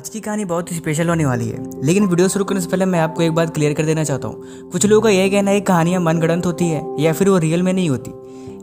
आज की कहानी बहुत ही स्पेशल होने वाली है, लेकिन वीडियो शुरू करने से पहले मैं आपको एक बात क्लियर कर देना चाहता हूँ। कुछ लोगों का यह कहना है कि कहानियाँ मनगढ़ंत होती है या फिर वो रियल में नहीं होती,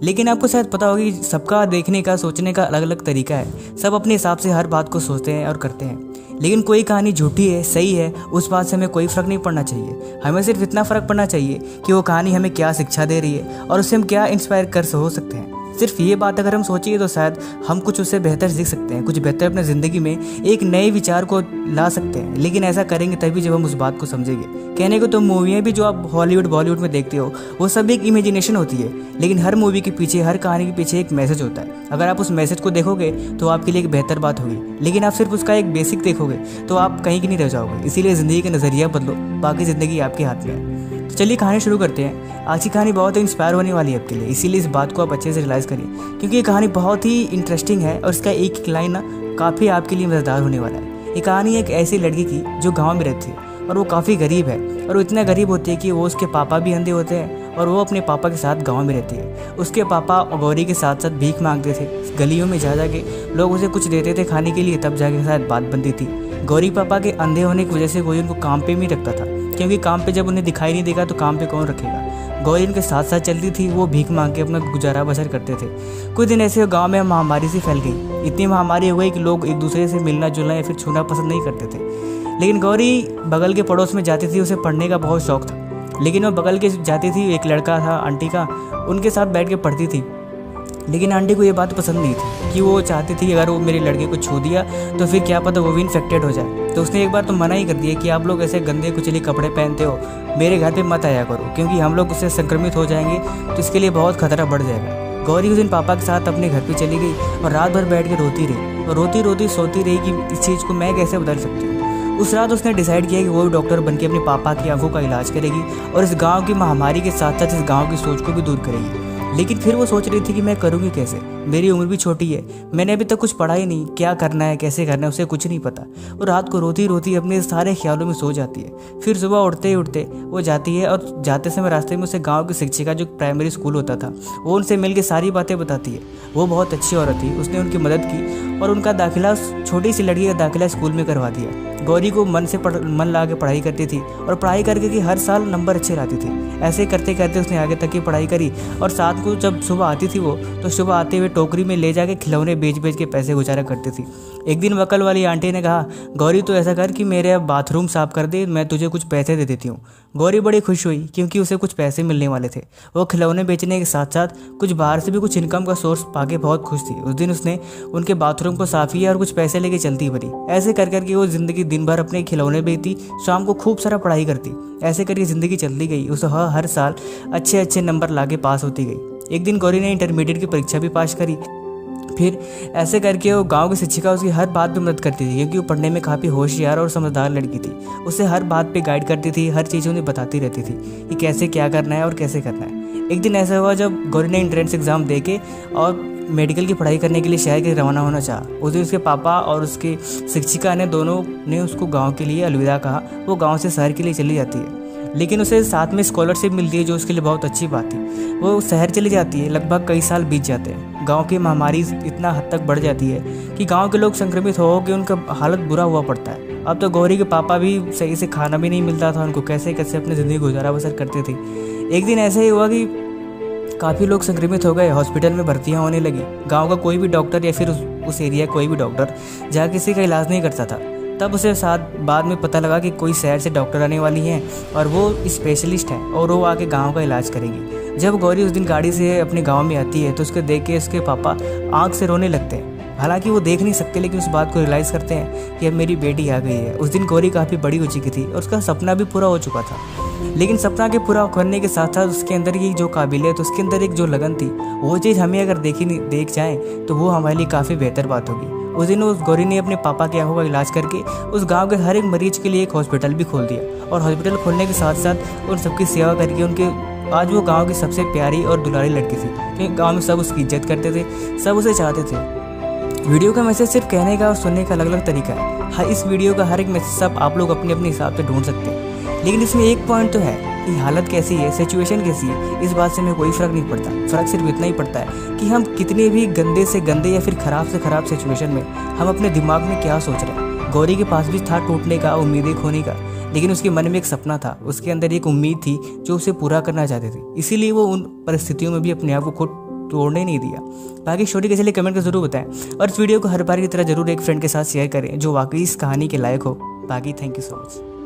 लेकिन आपको शायद पता होगा कि सबका देखने का सोचने का अलग अलग तरीका है। सब अपने हिसाब से हर बात को सोचते हैं और करते हैं, लेकिन कोई कहानी झूठी है सही है उस बात से हमें कोई फ़र्क नहीं पड़ना चाहिए। हमें सिर्फ इतना फ़र्क पड़ना चाहिए कि वो कहानी हमें क्या शिक्षा दे रही है और उससे हम क्या इंस्पायर कर हो सकते हैं। सिर्फ ये बात अगर हम सोचिए तो शायद हम कुछ उससे बेहतर सीख सकते हैं, कुछ बेहतर अपने ज़िंदगी में एक नए विचार को ला सकते हैं। लेकिन ऐसा करेंगे तभी जब हम उस बात को समझेंगे। कहने को तो मूवियाँ भी जो आप हॉलीवुड बॉलीवुड में देखते हो वो सब एक इमेजिनेशन होती है, लेकिन हर मूवी के पीछे, हर कहानी के पीछे एक मैसेज होता है। अगर आप उस मैसेज को देखोगे तो आपके लिए एक बेहतर बात होगी, लेकिन आप सिर्फ उसका एक बेसिक देखोगे तो आप कहीं की नहीं रह जाओगे। इसीलिए ज़िंदगी का नज़रिया बदलो, बाकी ज़िंदगी आपके हाथ में है। तो चलिए कहानी शुरू करते हैं। आज की कहानी बहुत इंस्पायर होने वाली है आपके लिए, इसीलिए इस बात को आप अच्छे से रियलाइज़ करिए, क्योंकि ये कहानी बहुत ही इंटरेस्टिंग है और इसका एक एक लाइन ना काफ़ी आपके लिए मज़ेदार होने वाला है। ये कहानी एक ऐसी लड़की की जो गांव में रहती है और वो काफ़ी गरीब है, और वो इतना गरीब होती है कि वो उसके पापा भी अंधे होते हैं और वो अपने पापा के साथ गाँव में रहती है। उसके पापा गौरी के साथ साथ भीख मांगते थे, गलियों में जा के लोग उसे कुछ देते थे खाने के लिए, तब जाके शायद बात बनती थी। गौरी पापा के अंधे होने की वजह से कोई उनको काम पे भी रखता था, क्योंकि काम पे जब उन्हें दिखाई नहीं देगा तो काम पे कौन रखेगा। गौरी उनके साथ साथ चलती थी, वो भीख मांग के अपना गुजारा बसर करते थे। कुछ दिन ऐसे गांव में महामारी सी फैल गई, इतनी महामारी हो गई कि लोग एक दूसरे से मिलना जुलना या फिर छूना पसंद नहीं करते थे। लेकिन गौरी बगल के पड़ोस में जाती थी, उसे पढ़ने का बहुत शौक था, लेकिन वो बगल के जाती थी, एक लड़का था आंटी का, उनके साथ बैठ के पढ़ती थी। लेकिन आंटी को ये बात पसंद नहीं थी कि वो चाहती थी अगर वो मेरे लड़के को छू दिया तो फिर क्या पता वो भी इन्फेक्टेड हो जाए। तो उसने एक बार तो मना ही कर दिया कि आप लोग ऐसे गंदे कुचले कपड़े पहनते हो, मेरे घर पे मत आया करो, क्योंकि हम लोग उससे संक्रमित हो जाएंगे तो इसके लिए बहुत खतरा बढ़ जाएगा। गौरी उस दिन पापा के साथ अपने घर पर चली गई और रात भर बैठ के रोती रही और रोती रोती सोती रही कि इस चीज़ को मैं कैसे बदल सकती हूँ। उस रात उसने डिसाइड किया कि वो डॉक्टर बन के अपने पापा की आंखों का इलाज करेगी और इस गाँव की महामारी के साथ साथ इस गाँव की सोच को भी दूर करेगी। लेकिन फिर वो सोच रही थी कि मैं करूँगी कैसे, मेरी उम्र भी छोटी है, मैंने अभी तक कुछ पढ़ा ही नहीं, क्या करना है कैसे करना है उसे कुछ नहीं पता। वो रात को रोती रोती अपने सारे ख्यालों में सो जाती है। फिर सुबह उठते ही उठते वो जाती है और जाते समय रास्ते में उसे गांव की शिक्षिका जो प्राइमरी स्कूल होता था वो उनसे मिल के सारी बातें बताती है। वो बहुत अच्छी औरत थी, उसने उनकी मदद की और उनका दाखिला, छोटी सी लड़की का दाखिला स्कूल में करवा दिया। गौरी को मन लगा के पढ़ाई करती थी और पढ़ाई करके कि हर साल नंबर अच्छे लाती थी। ऐसे करते करते उसने आगे तक की पढ़ाई करी और साथ को जब सुबह आती थी वो तो सुबह आते हुए टोकरी में ले जाके खिलौने बेच बेच के पैसे गुजारा करती थी। एक दिन वकल वाली आंटी ने कहा, गौरी तो ऐसा कर कि मेरे बाथरूम साफ कर दे, मैं तुझे कुछ पैसे दे देती हूँ। गौरी बड़ी खुश हुई क्योंकि उसे कुछ पैसे मिलने वाले थे। वो खिलौने बेचने के साथ साथ कुछ बाहर से भी कुछ इनकम का सोर्स पाके बहुत खुश थी। उस दिन उसने उनके बाथरूम को साफ किया और कुछ पैसे लेके चलती बनी। ऐसे कर करके वो जिंदगी दिन भर अपने खिलौने बेचती, शाम को खूब सारा पढ़ाई करती। ऐसे करके ज़िंदगी चलती गई। उसे हर साल अच्छे अच्छे नंबर लाके पास होती गई। एक दिन गौरी ने इंटरमीडिएट की परीक्षा भी पास करी। फिर ऐसे करके वो गांव की शिक्षिका उसकी हर बात पे मदद करती थी, क्योंकि वो पढ़ने में काफ़ी होशियार और समझदार लड़की थी। उसे हर बात पे गाइड करती थी, हर चीज़ उन्हें बताती रहती थी कि कैसे क्या करना है और कैसे करना है। एक दिन ऐसा हुआ जब गौरी ने एंट्रेंस एग्ज़ाम दे के और मेडिकल की पढ़ाई करने के लिए शहर के रवाना होना चाहा। उस दिन उसके पापा और उसके शिक्षिका ने दोनों ने उसको गांव के लिए अलविदा कहा। वो गांव से शहर के लिए चली जाती है, लेकिन उसे साथ में स्कॉलरशिप मिलती है जो उसके लिए बहुत अच्छी बात थी। वो शहर चली जाती है, लगभग कई साल बीत जाते हैं। गांव की महामारी इतना हद तक बढ़ जाती है कि गांव के लोग संक्रमित हो के उनका हालत बुरा हुआ पड़ता है। अब तो गौरी के पापा भी सही से खाना भी नहीं मिलता था उनको, कैसे कैसे अपनी ज़िंदगी गुजारा बसर करते थे। एक दिन ऐसे ही हुआ कि काफ़ी लोग संक्रमित हो गए, हॉस्पिटल में भर्तियाँ होने लगी। गांव का कोई भी डॉक्टर या फिर उस एरिया कोई भी डॉक्टर जहाँ किसी का इलाज नहीं करता था। तब उसे बाद में पता लगा कि कोई शहर से डॉक्टर आने वाली हैं और वो स्पेशलिस्ट हैं और वो आके गांव का इलाज करेंगी। जब गौरी उस दिन गाड़ी से अपने गांव में आती है तो उसको देख के उसके पापा आँख से रोने लगते हैं। हालांकि वो देख नहीं सकते, लेकिन उस बात को रियलाइज़ करते हैं कि अब मेरी बेटी आ गई है। उस दिन गौरी काफ़ी बड़ी हो चुकी थी और उसका सपना भी पूरा हो चुका था। लेकिन सपना के पूरा करने के साथ साथ उसके अंदर की जो काबिलियत, उसके अंदर एक जो लगन थी, वो चीज़ हमें अगर देख जाएँ तो वो हमारे लिए काफ़ी बेहतर बात होगी। उस दिन उस गौरी ने अपने पापा के आंखों का इलाज करके उस गांव के हर एक मरीज के लिए एक हॉस्पिटल भी खोल दिया और हॉस्पिटल खोलने के साथ साथ उन सबकी सेवा करके उनके आज वो गांव की सबसे प्यारी और दुलारी लड़की थी, क्योंकि गांव में सब उसकी इज्जत करते थे, सब उसे चाहते थे। वीडियो का मैसेज सिर्फ कहने का और सुनने का अलग अलग तरीका है। इस वीडियो का हर एक मैसेज सब आप लोग अपने अपने हिसाब से ढूंढ सकते हैं, लेकिन इसमें एक पॉइंट तो है कि हालत कैसी है, सिचुएशन कैसी है, इस बात से हमें कोई फ़र्क नहीं पड़ता। फ़र्क सिर्फ इतना ही पड़ता है कि हम कितने भी गंदे से गंदे या फिर ख़राब से ख़राब सिचुएशन में हम अपने दिमाग में क्या सोच रहे हैं। गौरी के पास भी था टूटने का, उम्मीदें खोने का, लेकिन उसके मन में एक सपना था, उसके अंदर एक उम्मीद थी जो उसे पूरा करना चाहती थी। इसीलिए वो उन परिस्थितियों में भी अपने आप को खुद तोड़ने नहीं दिया। बाकी स्टोरी कैसे लगी कमेंट कर जरूर बताएं, और इस वीडियो को हर बार की तरह जरूर एक फ्रेंड के साथ शेयर करें जो वाकई इस कहानी के लायक हो। बाकी थैंक यू सो मच।